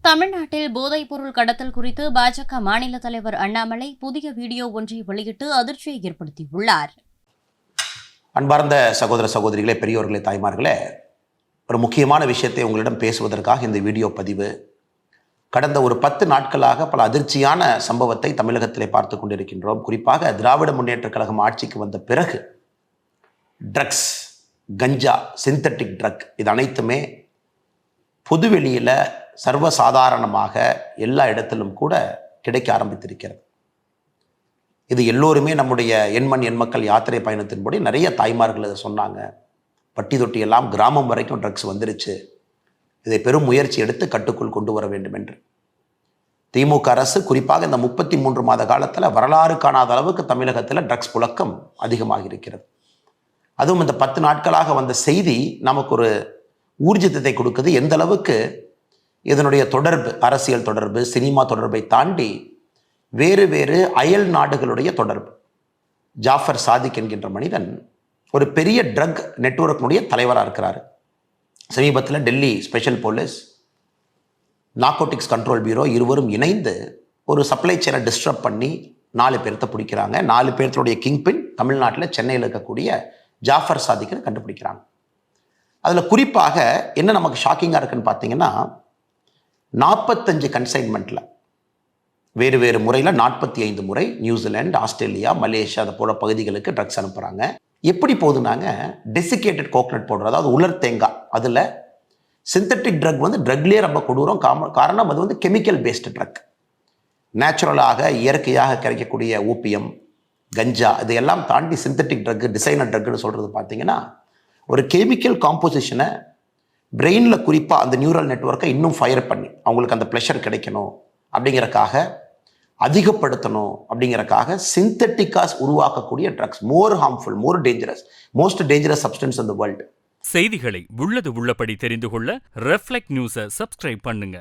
தமிழ்நாட்டில் போதைப்பொருள் கடத்தல் குறித்து பாஜக மாநில தலைவர் அண்ணாமலை புதிய வீடியோ ஒன்றை வெளியிட்டு அதிர்ச்சியை ஏற்படுத்தியுள்ளார். அன்பார்ந்த சகோதர சகோதரிகளே, பெரியோர்களே, தாய்மார்களே, ஒரு முக்கியமான விஷயத்தை உங்களிடம் பேசுவதற்காக இந்த வீடியோ பதிவு. கடந்த ஒரு 10 நாட்களாக பல அதிர்ச்சியான சம்பவத்தை தமிழகத்திலே பார்த்து கொண்டிருக்கின்றோம். குறிப்பாக திராவிட முன்னேற்றக் கழகம் ஆட்சிக்கு வந்த பிறகு ட்ரக்ஸ், கஞ்சா, சிந்தட்டிக் ட்ரக் இது அனைத்துமே பொதுவெளியில் சர்வசாதாரணமாக எல்லா இடத்திலும் கூட கிடைக்க ஆரம்பித்திருக்கிறது. இது எல்லோருமே நம்முடைய எண்மண் எண்மக்கள் யாத்திரை பயணத்தின்படி நிறைய தாய்மார்கள் இதை சொன்னாங்க. பட்டி தொட்டி எல்லாம் கிராமம் வரைக்கும் ட்ரக்ஸ் வந்துருச்சு, இதை பெரும் முயற்சி எடுத்து கட்டுக்குள் கொண்டு வர வேண்டும் என்று. திமுக அரசு குறிப்பாக இந்த 33 மாத காலத்தில் வரலாறு காணாத அளவுக்கு தமிழகத்தில் ட்ரக்ஸ் புழக்கம் அதிகமாக இருக்கிறது. அதுவும் இந்த 10 நாட்களாக வந்த செய்தி நமக்கு ஒரு ஊர்ஜிதத்தை கொடுக்குது. எந்த அளவுக்கு இதனுடைய தொடர்பு, அரசியல் தொடர்பு, சினிமா தொடர்பை தாண்டி வேறு வேறு அயல் நாடுகளுடைய தொடர்பு. ஜாஃபர் சாதிக் என்கின்ற மனிதன் ஒரு பெரிய ட்ரக் நெட்வொர்க்கினுடைய தலைவராக இருக்கிறார். சமீபத்தில் Delhi special police, narcotics control bureau இருவரும் இணைந்து ஒரு சப்ளை செயினை டிஸ்டர்ப் பண்ணி 4 பேர்த்த பிடிக்கிறாங்க. 4 பேர்த்துடைய கிங்பின் தமிழ்நாட்டில் சென்னையில் இருக்கக்கூடிய ஜாஃபர் சாதிக்கை கண்டுபிடிக்கிறாங்க. அதில் குறிப்பாக என்ன நமக்கு ஷாக்கிங்காக இருக்குன்னு பார்த்தீங்கன்னா, 45 கன்சைன்மெண்ட்டில் வேறு வேறு முறையில் 45 முறை நியூசிலாந்து, ஆஸ்திரேலியா, மலேசியா அது போல பகுதிகளுக்கு ட்ரக்ஸ் அனுப்புகிறாங்க. எப்படி போகுதுனாங்க, டெசிகேட்டட் கோகனட் பவுடர், அதாவது உலர் தேங்காய், அதில் சிந்தட்டிக் ட்ரக் ட்ரக்லேயே ரொம்ப கொடூரம். காரணம் அது கெமிக்கல் பேஸ்டு ட்ரக். நேச்சுரலாக இயற்கையாக கிடைக்கக்கூடிய ஓபியம், கஞ்சா இதையெல்லாம் தாண்டி சிந்தட்டிக் ட்ரக், டிசைனர் ட்ரக்னு சொல்கிறது பார்த்தீங்கன்னா ஒரு கெமிக்கல் காம்போசிஷனை பிரெயினில் குறிப்பாக அந்த நியூரல் நெட்வொர்க்கை இன்னும் ஃபயர் பண்ணி அவங்களுக்கு அந்த ப்ளஷர் கிடைக்கணும் அப்படிங்கிறக்காக, அதிகப்படுத்தணும் அப்படிங்கிறக்காக சிந்தட்டிக்காஸ் உருவாக்கக்கூடிய drugs more harmful, more dangerous, most dangerous substance in the world. செய்திகளை உள்ளது உள்ளபடி தெரிந்து கொள்ள ரெஃப்ளெக்ட் நியூஸை சப்ஸ்கிரைப் பண்ணுங்க.